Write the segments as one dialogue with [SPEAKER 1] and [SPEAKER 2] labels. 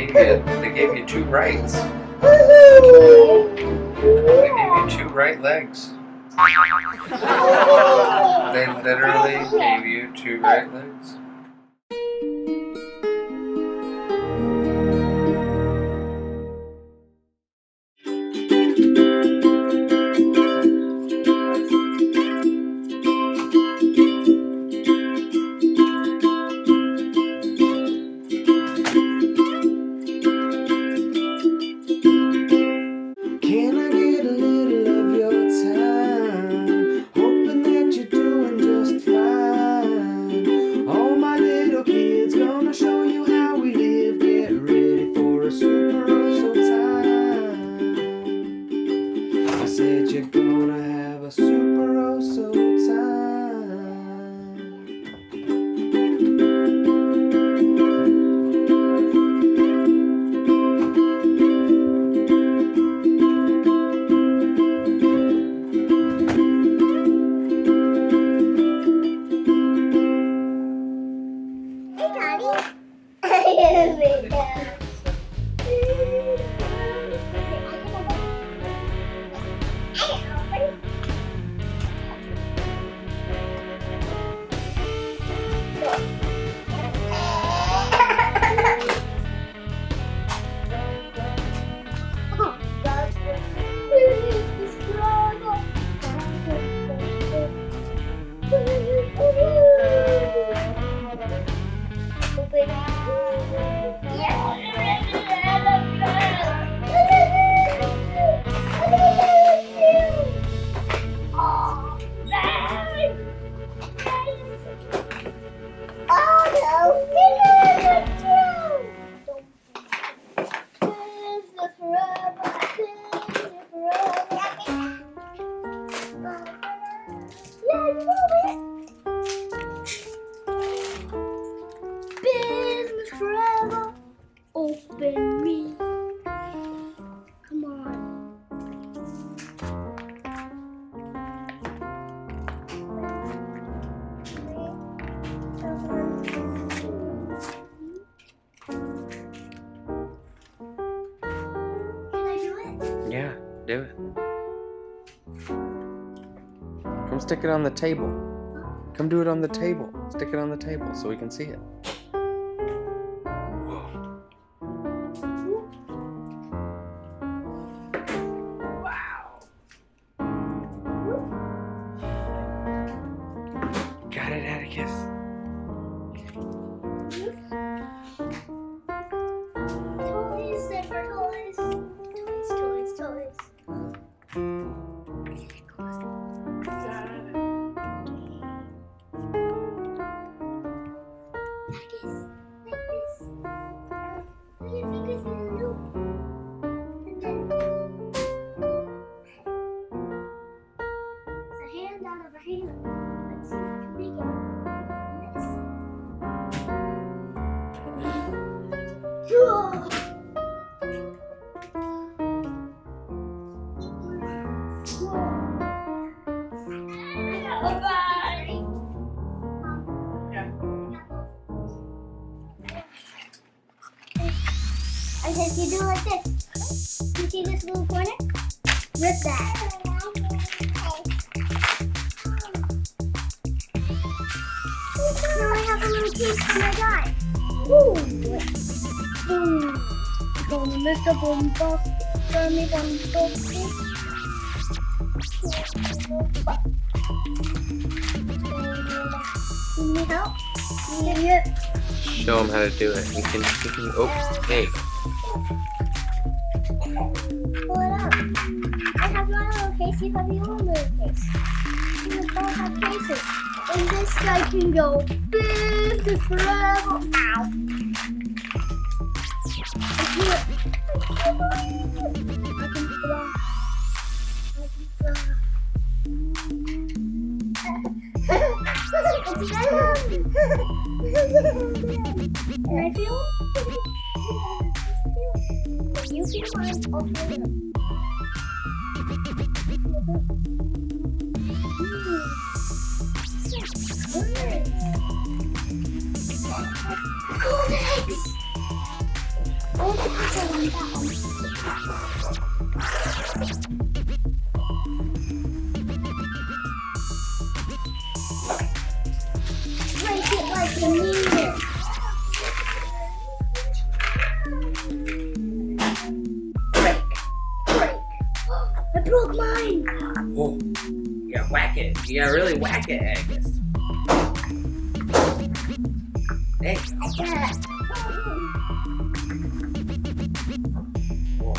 [SPEAKER 1] They gave you 2 rights. They gave you 2 right legs. They literally gave you 2 right legs.
[SPEAKER 2] Can I get a little of your time? Hoping that you're doing just fine. All my little kids gonna show you how we live. Get ready for a super awesome time. I said you're gonna have a super awesome time.
[SPEAKER 3] Business forever. Open me. Come on. Can I do it?
[SPEAKER 1] Yeah, do it. Come stick it on the table. Come do it on the table. Stick it on the table so we can see it. Wow. Got it, Atticus.
[SPEAKER 3] Toys, they're for toys. Toys. Like this. Put your fingers in the loop. And then it's a hand out of a hand. Let's see if I can make it. This. Whoa. And if you do like this, you see this little corner? Rip that. Now I have a little piece for my guy. Ooh, boom. Gonna miss a boom bop. Gonna bum You need help? Yep.
[SPEAKER 1] Show him how to do it. He can oh, hey.
[SPEAKER 3] Pull it up. I have my little case, you have your own little case. You both have cases. And this guy can go business forever. Ow. I do it. I can fly. Can I feel? You feel mine, I'll feel it. Cool eggs! Oh, the picture on that one. Break it like you mean it. Break. I broke mine.
[SPEAKER 1] Whoa. You gotta whack it. You gotta really whack it, Agnes. Hey.
[SPEAKER 3] Yeah.
[SPEAKER 1] Whoa.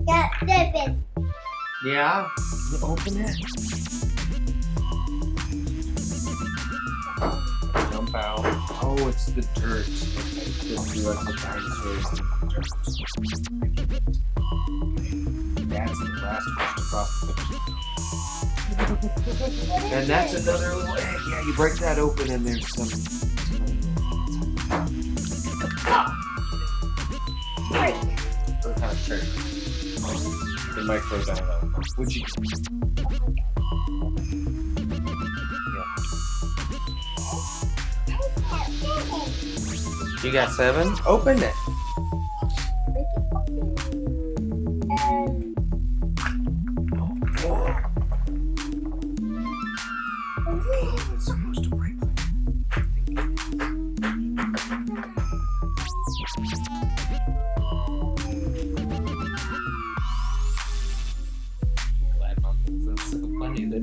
[SPEAKER 3] Got seven.
[SPEAKER 1] Yeah. Open it. Jump out. Oh, it's the dirt. Okay, just do like the dinosaurs and the dirt. That's the last fish across the picture. And that's another little egg. Yeah, you break that open and there's some
[SPEAKER 3] Break.
[SPEAKER 1] what kind of shirt? The micros, I don't know. Would you? You got 7? Open it.
[SPEAKER 3] Break it open.
[SPEAKER 1] It's supposed to break. Glad Mom thinks that's so funny that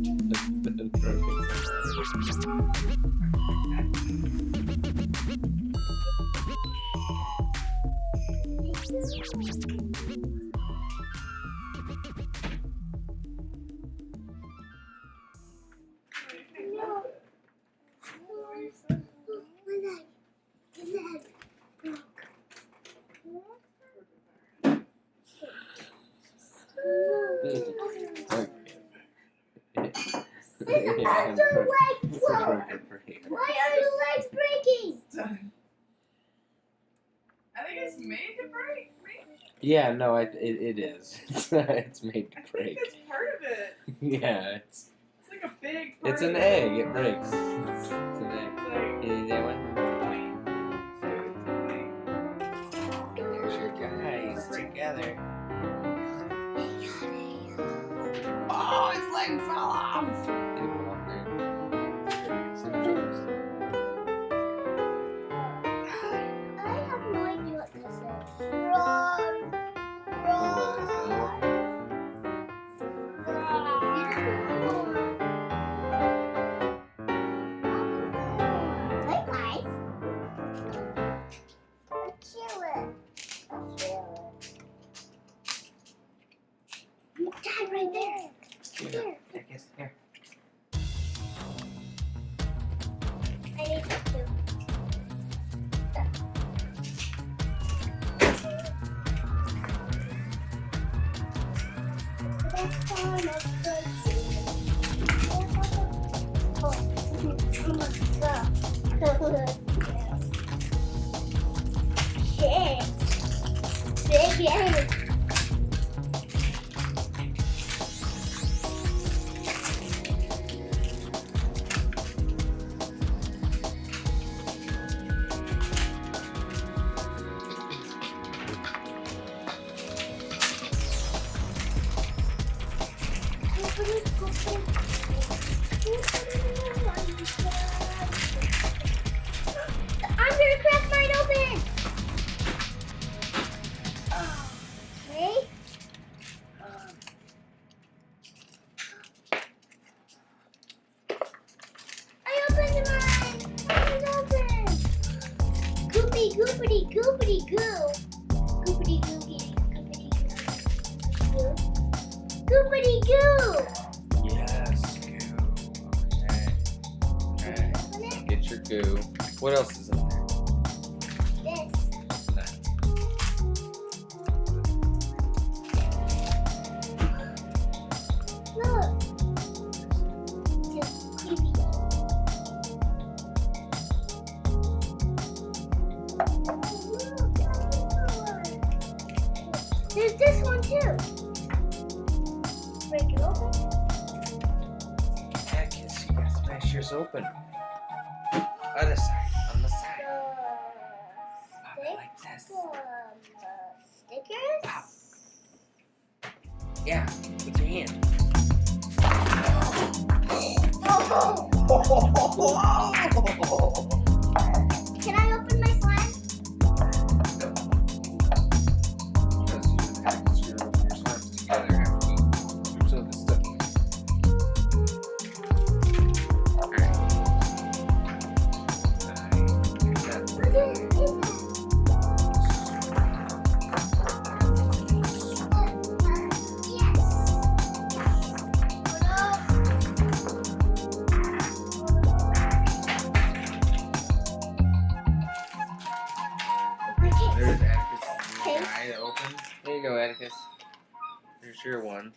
[SPEAKER 3] Why are your legs breaking?
[SPEAKER 4] I think it's made to break.
[SPEAKER 1] Yeah, no, it is. It's made to
[SPEAKER 4] I think
[SPEAKER 1] break.
[SPEAKER 4] that's part of it.
[SPEAKER 1] Yeah,
[SPEAKER 4] It's like a big part
[SPEAKER 1] it's
[SPEAKER 4] of
[SPEAKER 1] an
[SPEAKER 4] it.
[SPEAKER 1] egg. It breaks. It's an egg.
[SPEAKER 4] It's like,
[SPEAKER 1] You need that one?
[SPEAKER 4] 1, 2, 3.
[SPEAKER 1] There's your guys together.
[SPEAKER 4] Oh, his leg fell off.
[SPEAKER 1] They go up there. Some jokes.
[SPEAKER 3] I have no idea what this is. Roar. Roar. Hey guys. Let's chill it. Dad, right there.
[SPEAKER 1] Here, I guess here.
[SPEAKER 3] I need this too. Shit. Big egg. I'm gonna crack mine open. Okay. I opened mine. Mine's open. Goopy goopity goopity goo. Goopity goopity goopity goo. Goopity goo.
[SPEAKER 1] Yes, goo. Okay.
[SPEAKER 3] Open it.
[SPEAKER 1] Get your goo. What else is in there?
[SPEAKER 3] This. open?
[SPEAKER 1] Atticus, you gotta smash yours open. Other side, on the side. Pop it like this.
[SPEAKER 3] Stickers?
[SPEAKER 1] Pop. Yeah, with your hand.
[SPEAKER 3] Can I open my slime?
[SPEAKER 1] Because you have to screw your slimes together after you use all this stuff. Alright. There's Atticus' guy to open. There you go, Atticus. There's your one.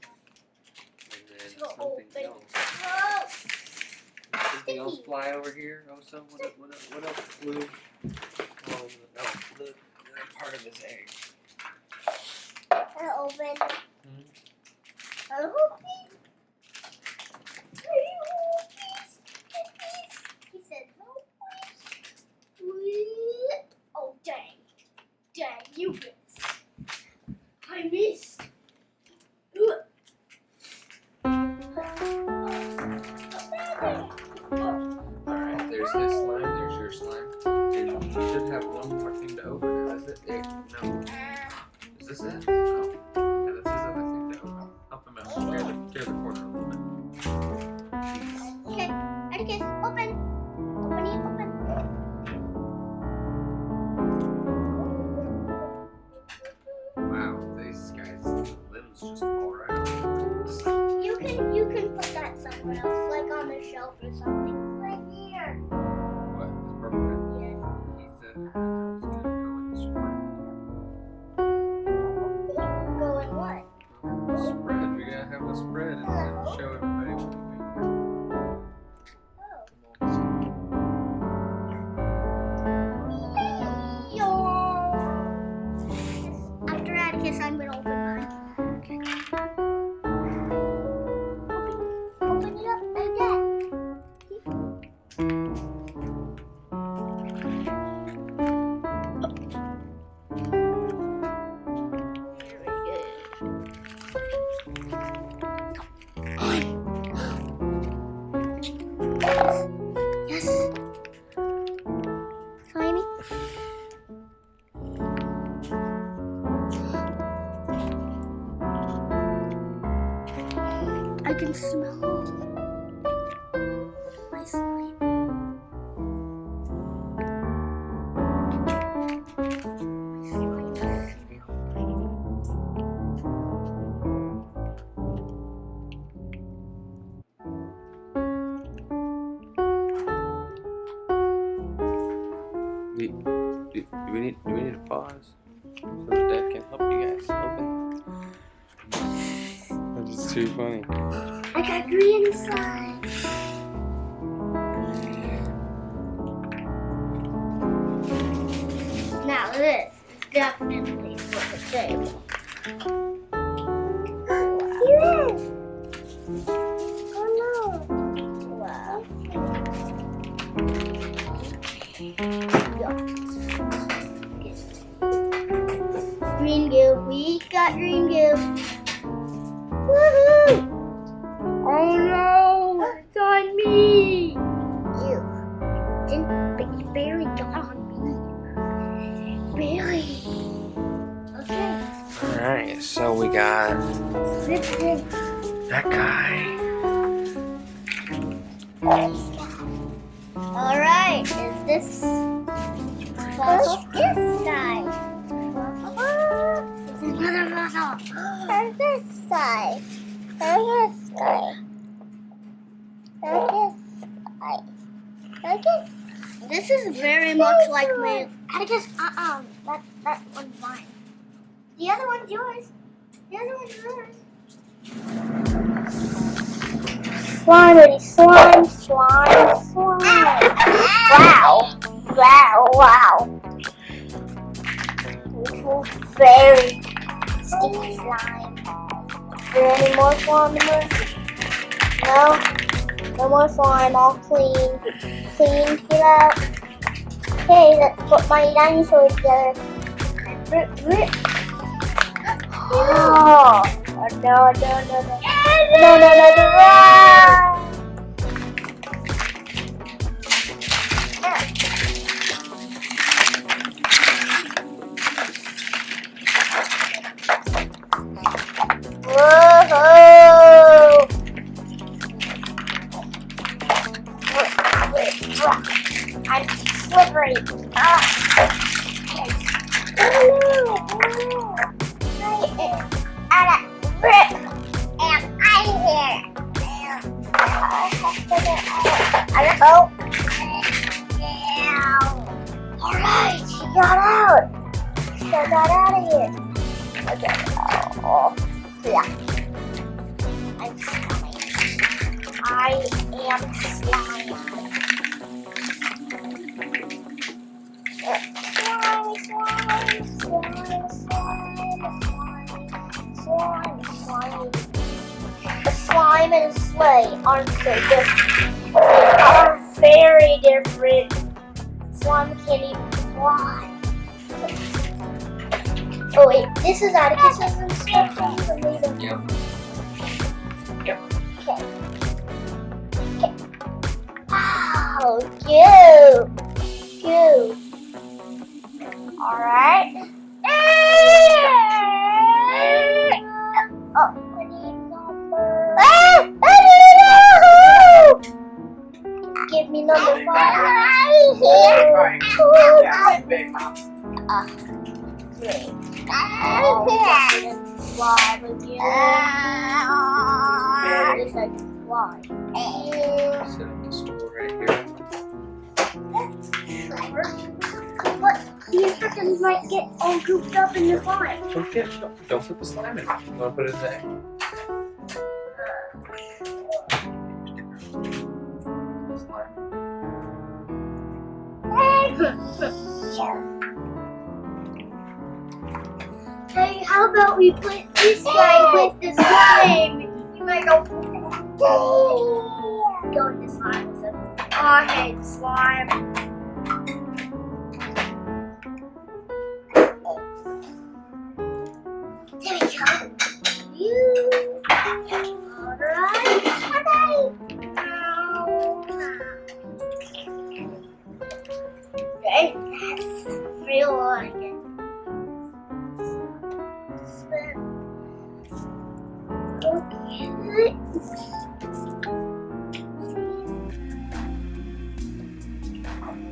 [SPEAKER 1] And then something else. Something else fly over here also? What else flew? Oh, no, the part of his egg.
[SPEAKER 3] I'll open.
[SPEAKER 1] Hmm?
[SPEAKER 3] I'll open. He said no, please. Oh, dang. Dang, you missed. I missed.
[SPEAKER 1] Alright, there's his slime, there's your slime. And you should have one more thing to open. Is this it? There. No. Is this it? No. Yeah, that's his other thing to open. Help him out. Clear the corner a little bit.
[SPEAKER 3] Okay, Atticus, open. Open it, open.
[SPEAKER 1] Wow, these guys' limbs just fall right off.
[SPEAKER 3] You can put that somewhere else, like on the shelf or something. Right here.
[SPEAKER 1] What? This purple guy?
[SPEAKER 3] Yeah.
[SPEAKER 1] He said he's gonna go in the spread.
[SPEAKER 3] Go in what?
[SPEAKER 1] Spread. We gotta have a spread and show everybody what we made.
[SPEAKER 3] Oh. After Atticus, I'm gonna open mine. Open it up like that. Yes. Slimy. I can smell my slime.
[SPEAKER 1] Do we need to pause so that Dad can help you guys open? That's just too funny.
[SPEAKER 3] I got green slime. Now this is definitely for the table. Here it is. Oh no. Wow. Green goo. We got green goo. Woohoo! Oh no! It's on me! Ew. But you barely got on me. Barely. Okay.
[SPEAKER 1] Alright, so we got
[SPEAKER 3] Zip zip.
[SPEAKER 1] that guy.
[SPEAKER 3] Alright, is this puzzle? This guy. There's another puzzle. There's this guy. There's this guy. There's this guy. There's this. This is very much like my. I guess that one's mine. The other one's yours. The other one's yours. Slime, slime, slime, slime. Wow. Wow, wow. This is very sticky slime. there any more slime in there? No? No more slime, all clean. Cleaned it out. Okay, let's put my dinosaur together. Oh, no. Whoa! I'm slippery. Alright, she got out. She got out of here. Okay. Oh, yeah. I'm slimy. I am slimy. Slime. A slime and a sleigh aren't so different. They are very different. Slime can't even fly. Oh wait, this is Atticus's instructions for me to...
[SPEAKER 1] Yep.
[SPEAKER 3] Okay. Wow, cute. Alright. Oh, I need number... Give me number 5.
[SPEAKER 4] Big Mom.
[SPEAKER 3] Great. Fly again. At least I can fly.
[SPEAKER 1] Set up the stool right here.
[SPEAKER 3] But the instructions might get all gooped up in the slime.
[SPEAKER 1] Don't put the slime in it. You want to put it in there?
[SPEAKER 3] Hey, how about we put this guy with the slime? You might go with the slime. Okay, the slime. There we go. You. Alright. Okay, that's real like it.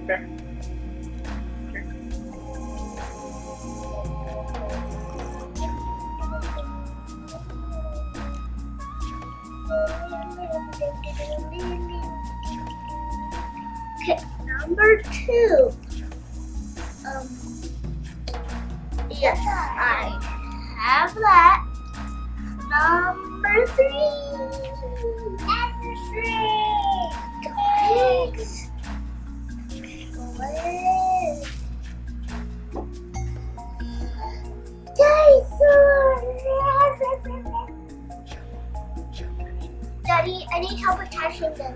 [SPEAKER 3] Okay. Okay, number 2. Yes, I have that. Number 3. Number 3. Legs. Legs. Dinosaur. Daddy, I need help attaching them.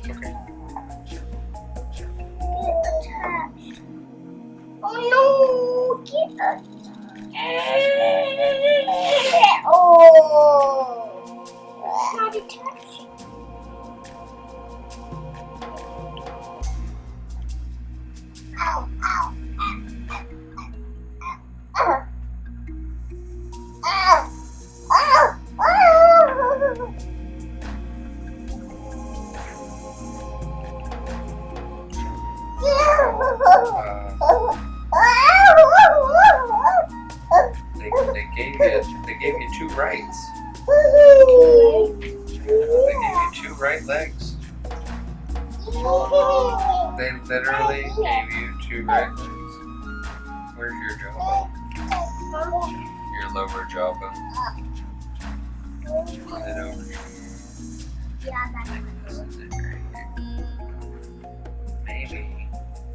[SPEAKER 1] Okay.
[SPEAKER 3] Get attached. Oh no! Get attached. Oh! It's not attached. Ow! Ow! Ow! Ow! Ow! Ow!
[SPEAKER 1] They gave you 2 rights. They gave you 2 right legs. They literally gave you 2 right legs. Where's your jawbone? Your lower jawbone. Is it over here?
[SPEAKER 3] Yeah, that's
[SPEAKER 1] This is it right here. Maybe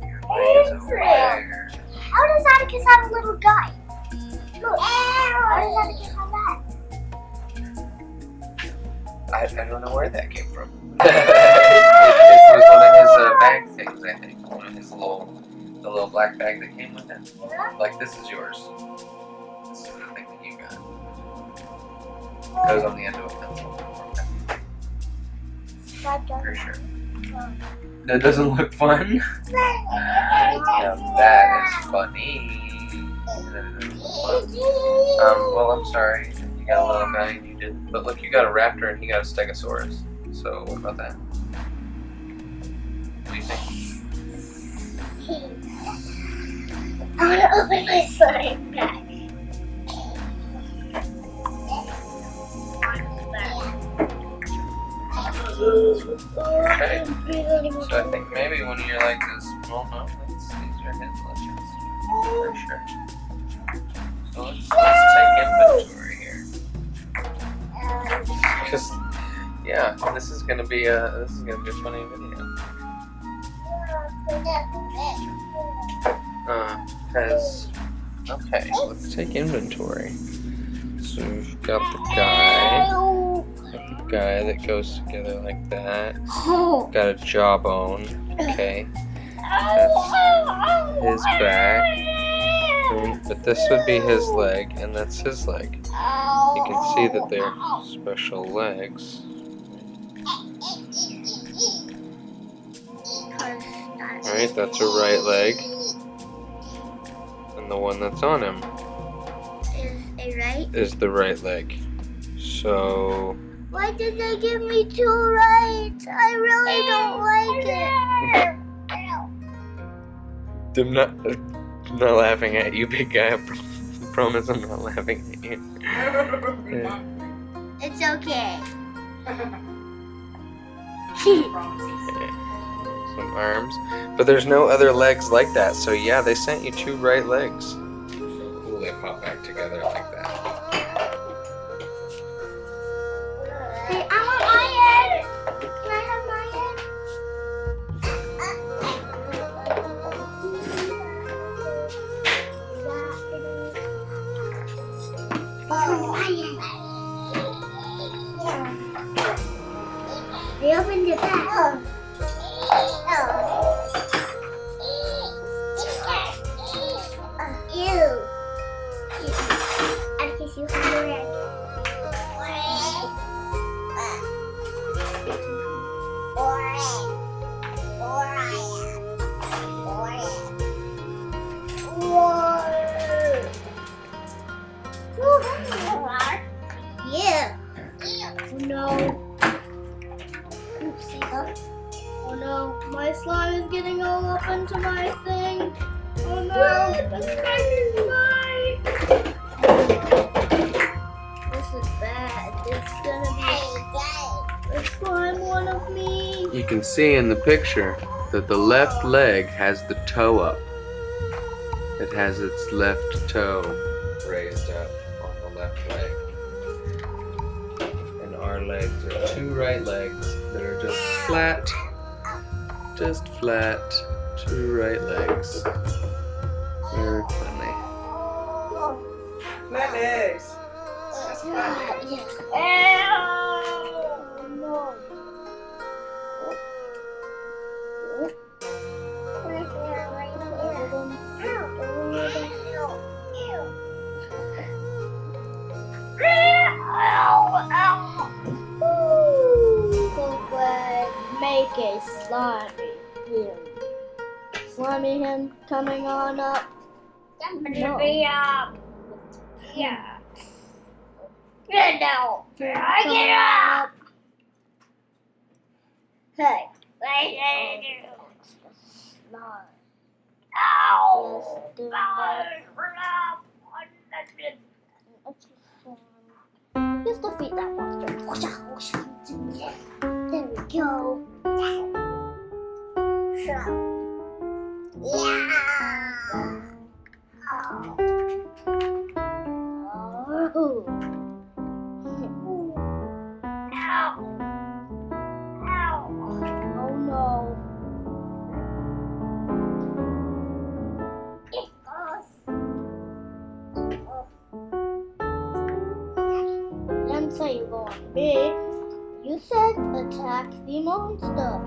[SPEAKER 1] your leg is over there.
[SPEAKER 3] How does Atticus have a little guy? Look. Where did you have that?
[SPEAKER 1] I don't know where that came from. It was one of his bag things, I think. One of his the little black bag that came with it. Like, this is yours. This is the thing that you got. It goes on the end of a pencil. For sure. That doesn't look fun? Now that is funny. That doesn't look fun. Well, I'm sorry. You got a little guy and you didn't. But look, you got a raptor and he got a stegosaurus. So, what about that? What do you think?
[SPEAKER 3] I want to open my slime bag.
[SPEAKER 1] Okay. So I think maybe when you're like this, well, no, these are his legends. For sure. So let's take inventory here. Because, yeah, this is gonna be a funny video. Okay, let's take inventory. So we've got the guy that goes together like that. Got a jawbone. Okay, that's his back. But this would be his leg, and that's his leg. You can see that they're special legs. Alright, that's a right leg. And the one that's on him is the right leg. So
[SPEAKER 3] why did they give me 2 rights? I really don't like it.
[SPEAKER 1] I'm not laughing at you, big guy. I promise I'm not laughing at you. Yeah.
[SPEAKER 3] It's okay.
[SPEAKER 1] Some arms. But there's no other legs like that. So yeah, they sent you 2 right legs. So cool, they pop back together like that.
[SPEAKER 3] Hey, I want my head. Can I have my head? I opened it back. Ew. I guess you have your egg. Yeah. Oh no. Oopsie. Oh no, my slime is getting all up into my thing. Oh no, it's making mine. This is bad. This is gonna be a slime one of me.
[SPEAKER 1] You can see in the picture that the left leg has the toe up. It has its left toe raised up on the left leg. And our legs are 2 right legs that are just flat. Just flat. 2 right legs. Very funny.
[SPEAKER 4] Flat legs. That's flat.
[SPEAKER 3] Oh no. Make a slimy him. Slimy him coming on up. No. Yeah. Get down. Get up. Hey. Slime. Ow. Just Just defeat that monster. There we go. Oh no. on me. You said attack the monster,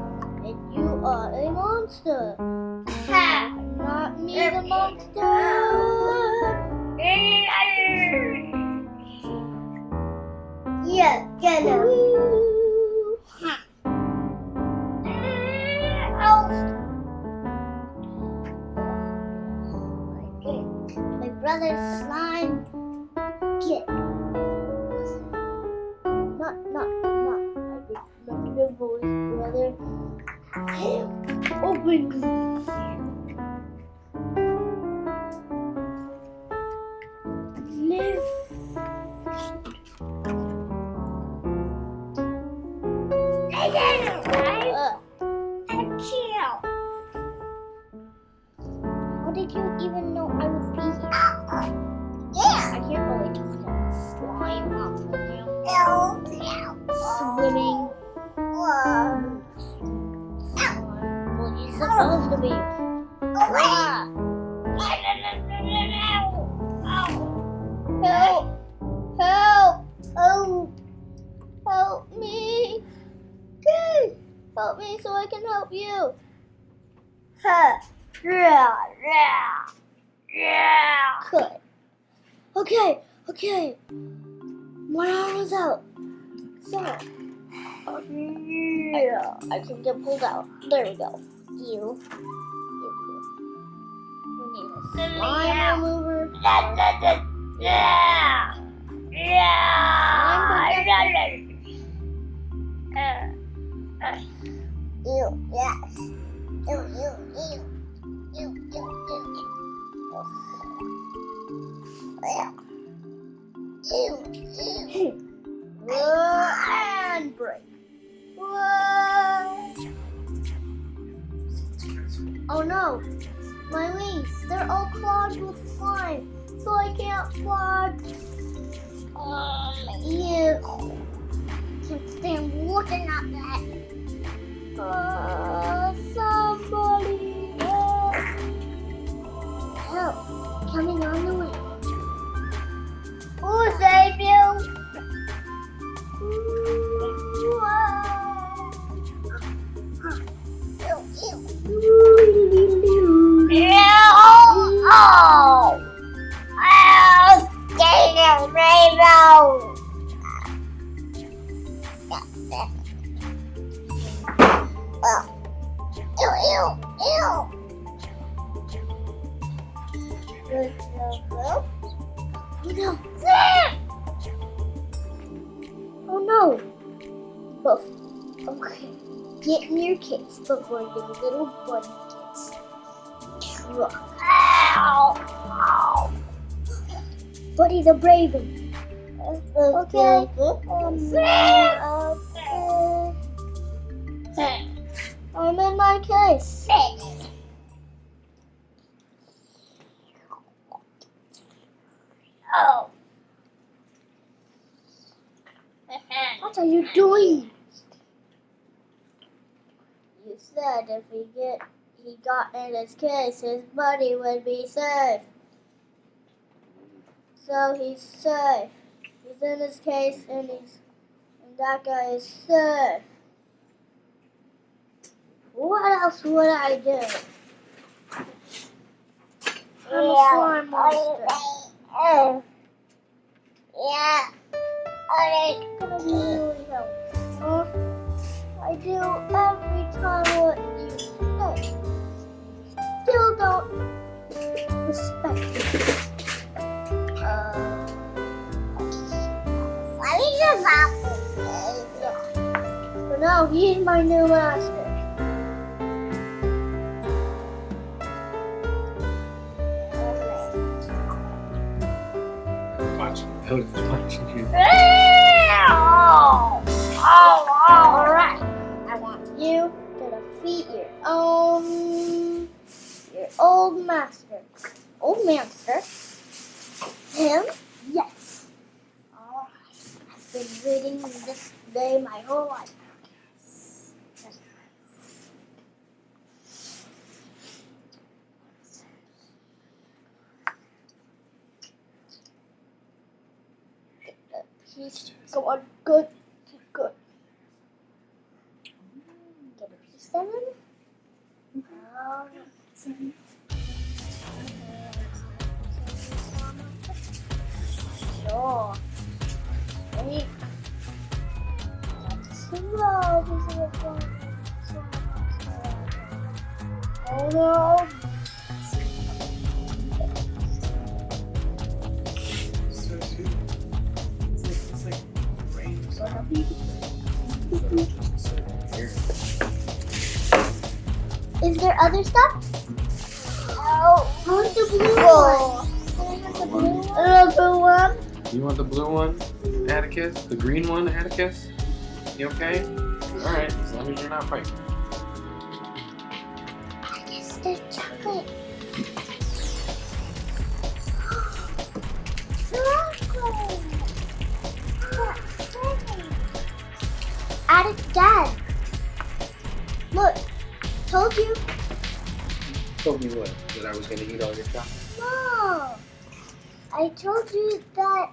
[SPEAKER 3] and you are a monster. Not me, the monster. Yeah, get him. My brother's slime. Get. Not. I remember the voice, brother. Open me. Live. How did you even know I would be here? Yeah. I can't really talk about slime monster now. Swimming. Well, you're supposed to be. Help me. Okay. Help me so I can help you. Good. Okay. 1 hour is out. So, I can get pulled out. There we go. You. We need a slime remover. Ew, yes. Ew. And break. Oh no, my wings, they're all clogged with slime, so I can't fly. Ew. Can't stand looking at that. Somebody help. Coming on the way. Who'll save you? Rainbow. Oh no! But, okay, get in your case before your little buddy gets truck. Ow! Buddy the Braven. Okay. I'm in my case. Oh. What are you doing? You said if he got in his case, his buddy would be safe. So he's safe. He's in his case, and that guy is safe. What else would I do? I'm a slime monster. Yeah. It's gonna be really helpful. I do every time what you say. Still don't respect it. For now, he's my new master.
[SPEAKER 1] Watching you.
[SPEAKER 3] Alright. I want you to defeat your old master. Old master? Him? Yes. Alright. I've been waiting this day my whole life. Go on. Good. Good. Get a piece of it. Sure. Wait. Slow. Oh no.
[SPEAKER 4] So sweet. It's like rain or something.
[SPEAKER 1] Here.
[SPEAKER 3] Is there other stuff? Oh, I want the blue one. Can I have the blue one? The blue one.
[SPEAKER 1] You want the blue one, Atticus? The green one, Atticus? You okay? Alright, as long as you're not fighting.
[SPEAKER 3] I guess there's chocolate. Chocolate. Attic's dad. Look, told you.
[SPEAKER 1] Told me what? That I was gonna eat all your chocolate?
[SPEAKER 3] No. I told you that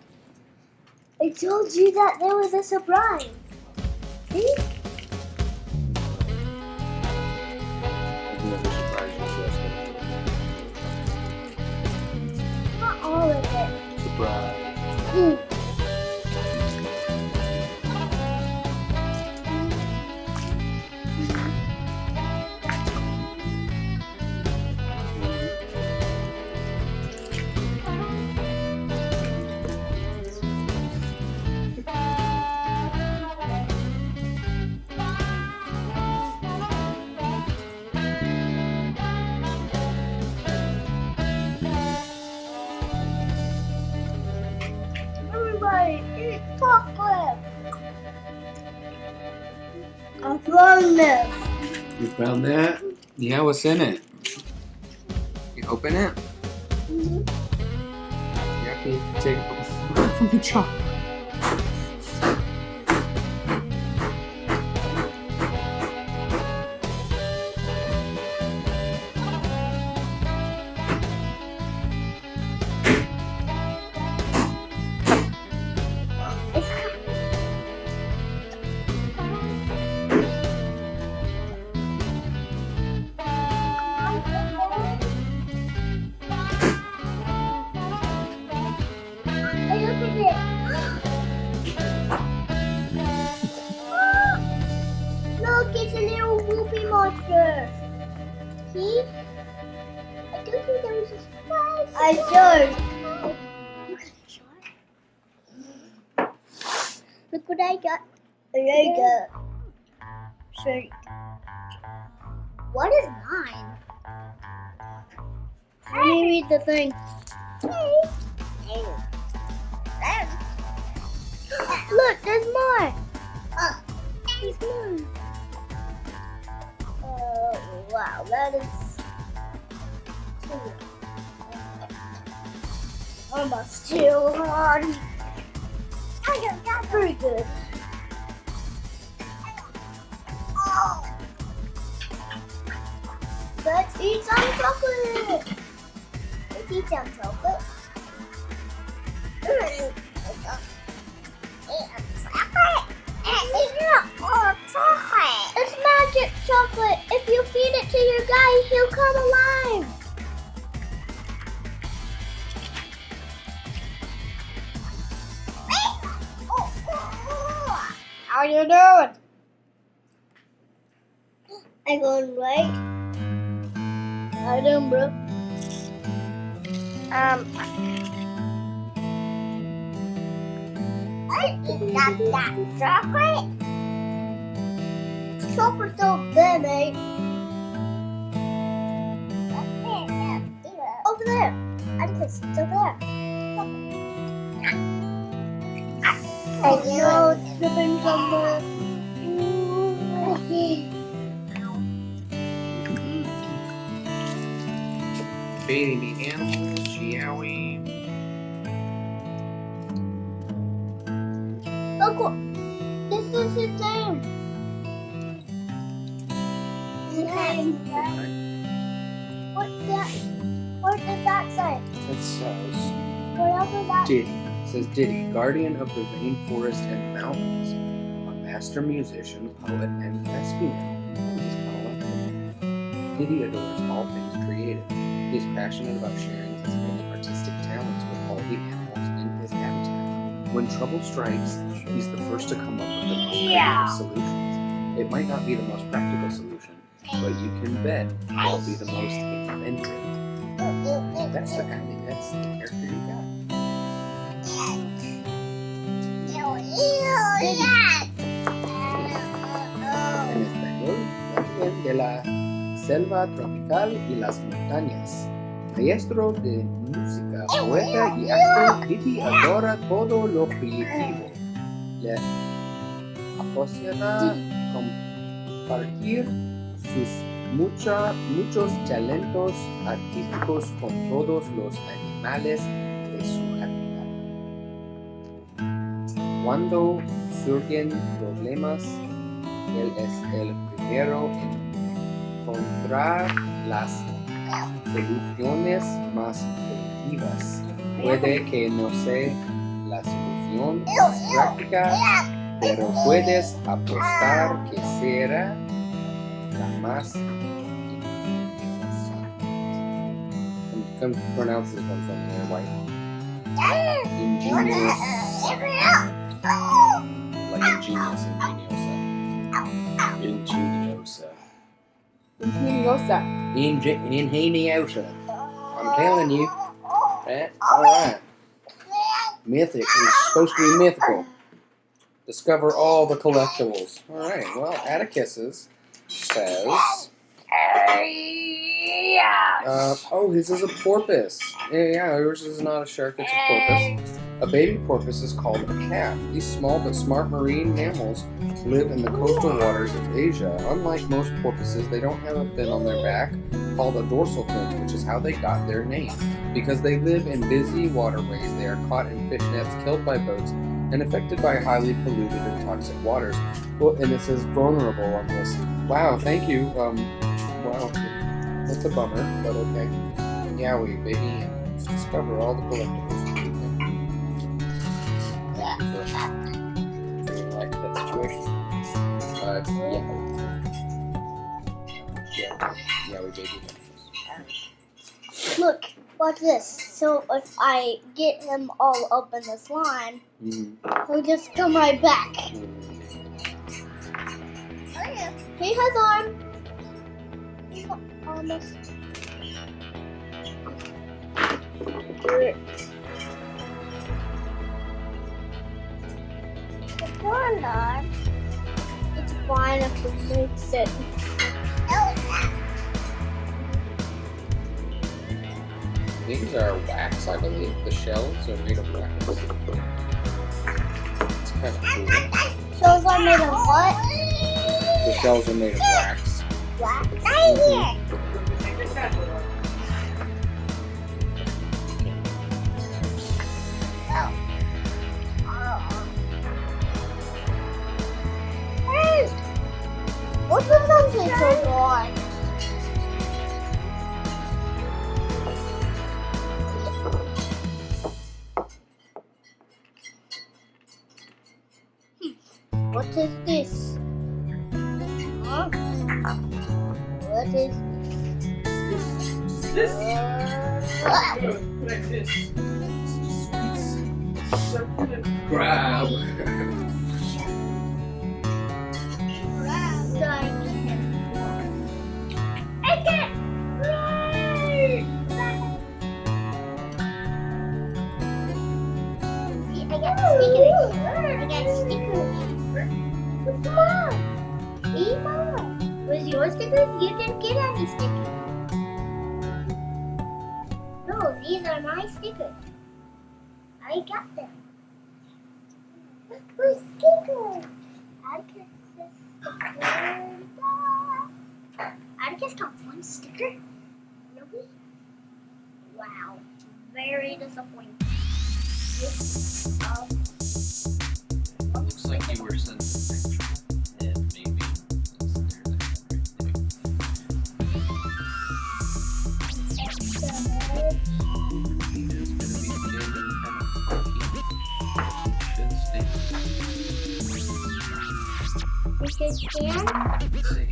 [SPEAKER 3] there was a surprise. See?
[SPEAKER 1] I've never surprised you, Jessica.
[SPEAKER 3] Not all of it.
[SPEAKER 1] Surprise.
[SPEAKER 3] Everybody, eat chocolate. I found this.
[SPEAKER 1] You found that? Yeah, what's in it? You open it?
[SPEAKER 3] Mhm.
[SPEAKER 1] You have to take it from the chocolate.
[SPEAKER 3] Look, it's a little whoopee monster. See? I told you there was a surprise. I showed. You got a shot? Look what I got. I got. Sorry. What is mine? Let me read the thing. Look, there's more. There's more. Wow, that is almost too hard. I got that pretty good. Let's eat some chocolate. Let's eat some chocolate. It's magic chocolate. If you feed it to your guy, he'll come alive. How you doing? I'm going right. How you doing, bro? I eat that chocolate. Chocolate's so good, mate. Over there. Atticus, it's over there. I know it's dripping somewhere.
[SPEAKER 1] Feeding the animals, shall we?
[SPEAKER 3] Look, this is his name. His name. What's that? What does that say?
[SPEAKER 1] It says
[SPEAKER 3] Whatever that.
[SPEAKER 1] Diddy.
[SPEAKER 2] says Diddy, guardian of the rainforest and mountains, a master musician, poet, and thespian. He's kind of like him. Diddy adores all things creative. He is passionate about sharing his many artistic talents with all the animals in his habitat. When trouble strikes, he's the first to come up with the most creative solutions. It might not be the most practical solution, but you can bet it'll be the most inventive. That's the character you got. En español, guardián de la selva tropical y las montañas. Maestro de música, poeta y actor, Diddy adora todo lo creativo. Le apasiona compartir sus muchos talentos artísticos con todos los animales de su hábitat. Cuando surgen problemas, él es el primero en encontrar las soluciones más creativas. Puede que no sea la solución más práctica, pero puedes apostar que será la más Come pronounce this one from there, white. Ingenious. Like ingenious, ingeniosa. Ingeniosa. I'm telling you. Right? Alright. Mythic is supposed to be mythical. Discover all the collectibles. Alright, well, Atticus's says... oh, his is a porpoise. Yeah, yours is not a shark, it's a porpoise. A baby porpoise is called a calf. These small but smart marine mammals live in the coastal waters of Asia. Unlike most porpoises, they don't have a fin on their back called a dorsal fin, which is how they got their name. Because they live in busy waterways, they are caught in fish nets, killed by boats, and affected by highly polluted and toxic waters. Well, and it says vulnerable on this. Wow, thank you. Wow, that's a bummer, but okay. Yowie, baby, and let's discover all the collectibles. Like that situation. Yowie, baby.
[SPEAKER 3] Look, watch this. So if I get him all up in the slime, he'll just come right back. He has arms. Almost. It's fine if we fix it.
[SPEAKER 2] These are wax, I believe. The shells are made of wax. It's kind of cool.
[SPEAKER 3] Shells are made of what?
[SPEAKER 2] The shells are made of wax.
[SPEAKER 3] Wax? Right here. What's the sunset so long? What is this? Huh? What is
[SPEAKER 4] This?
[SPEAKER 3] what?
[SPEAKER 4] Like this.
[SPEAKER 2] Grab.
[SPEAKER 3] Where's your stickers? You didn't get any stickers. No, these are my stickers. I got them. Where's stickers? Atticus got one sticker? Really? Wow. Very disappointing.
[SPEAKER 1] Looks like you were sent a picture, and maybe there's a right there. It's gonna be standing kind of funky.
[SPEAKER 3] You should stand.
[SPEAKER 1] Let's see.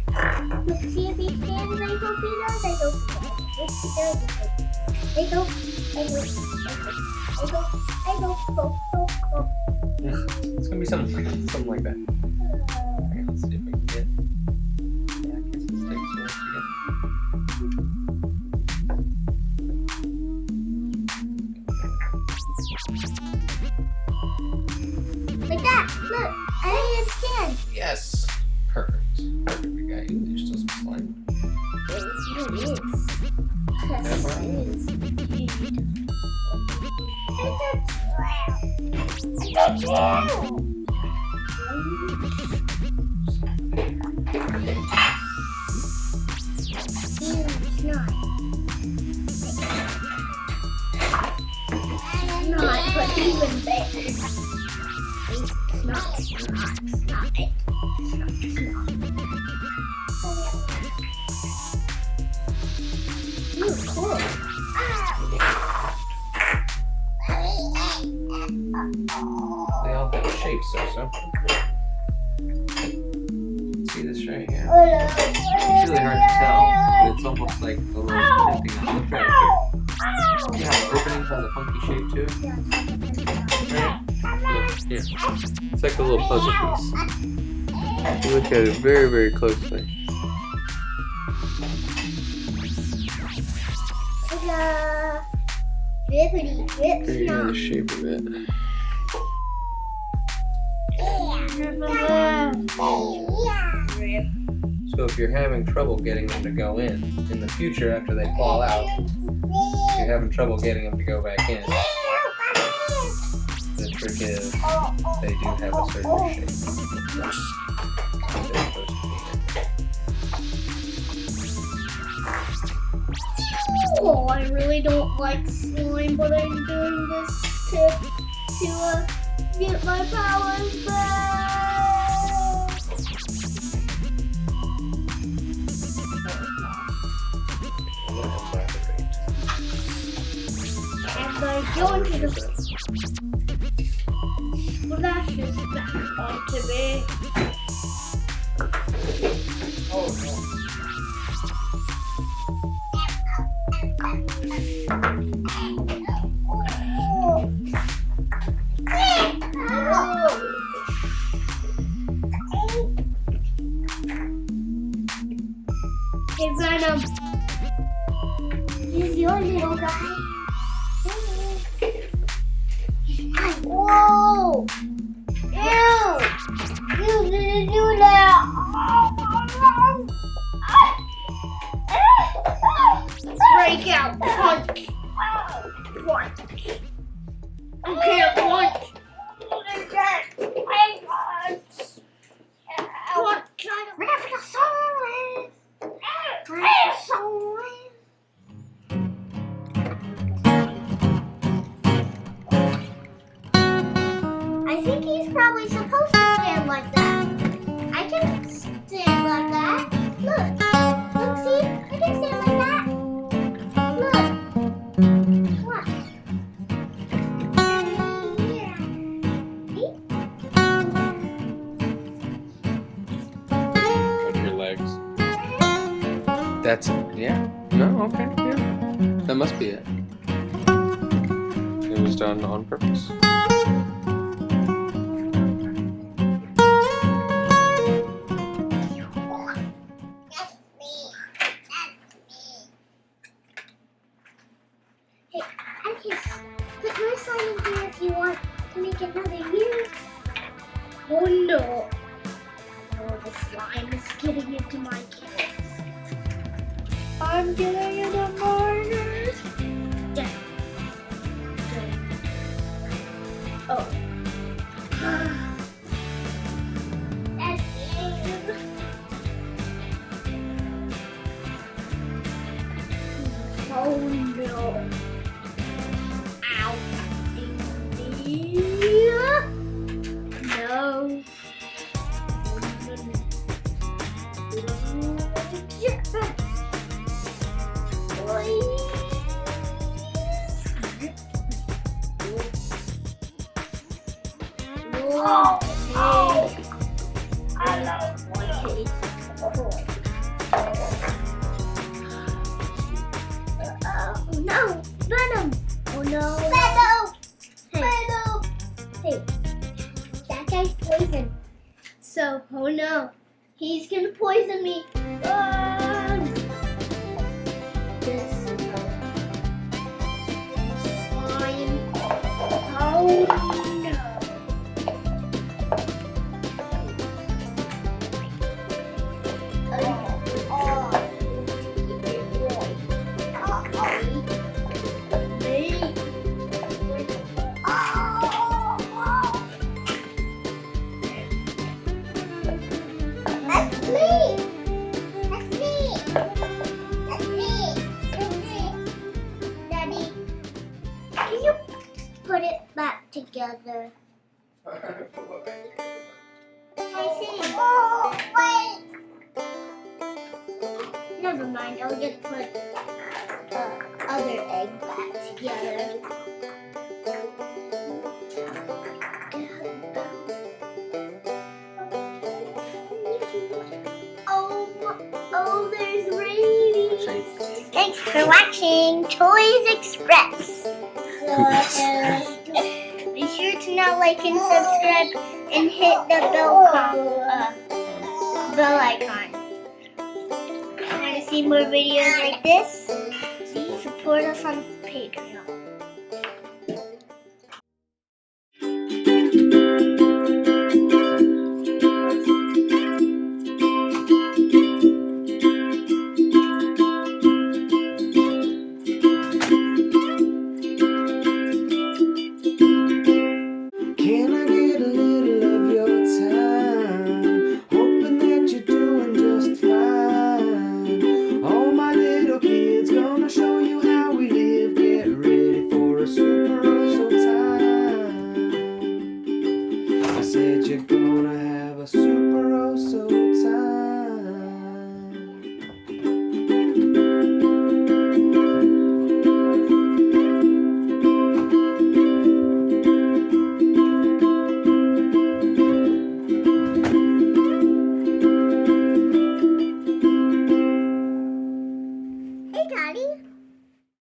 [SPEAKER 3] Look, see if he stands, I hope he does. I hope he does. If he does, I hope.
[SPEAKER 1] It's gonna be something like that. Okay, let's see if we can get. Yeah, I guess it's takes work to get.
[SPEAKER 3] Like that. Look, I didn't stand.
[SPEAKER 1] Yes. Perfect. Perfect. We got you. There's still some slime.
[SPEAKER 3] It is.
[SPEAKER 1] That
[SPEAKER 3] Yes,
[SPEAKER 1] part?
[SPEAKER 3] it is. Not, but even better. It's not. Ooh, cool.
[SPEAKER 1] They all have shapes, so. See this right here? It's really hard to tell, but it's almost like a little tipping on the track here. Yeah, the openings have a funky shape too. Right? Look, here. It's like a little puzzle piece. You look at it very, very closely.
[SPEAKER 3] Drippity drips
[SPEAKER 1] Here you
[SPEAKER 3] now.
[SPEAKER 1] the shape of it. So if you're having trouble getting them to go in the future after they fall out, if you're having trouble getting them to go back in, the trick is they do have a certain shape. They're supposed to be
[SPEAKER 3] Oh, I really don't like slime, but I'm doing this to get my powers back. And by going to the flashes back onto me.
[SPEAKER 4] Oh no.
[SPEAKER 3] Hey, Venom. He's your little guy. Whoa! Ew! You didn't do that! Break out! Punch! Punch! You can't punch! I think he's probably supposed to stand like that. I can stand like that. Look. Look, see? I can stand like that. Look. What? Yeah.
[SPEAKER 1] like your legs. That's it. Yeah. No, okay. Yeah. That must be it. It was done on purpose.
[SPEAKER 3] Put your sign in here if you want to make another use. Oh no. Oh, the slime is getting into my case. I'm getting into murders. Yeah. Oh. That's it. Oh no. Ow. No. Oh, I love Oh no, he's gonna poison me. Run! This slime. Oh no. Daddy, can you put it back together? I see. Oh, wait. Never mind. I'll just put other egg back together. Oh, there's rain. Thanks for watching Toys Express. Be sure to now like and subscribe and hit the bell icon. Want to see more videos like this? Please support us on Patreon.
[SPEAKER 2] Can I get a little of your time? Hoping that you're doing just fine. All my little kids gonna show you how we live. Get ready for a super awesome time. I said you're gonna have a super awesome time.
[SPEAKER 3] Hey, Daddy.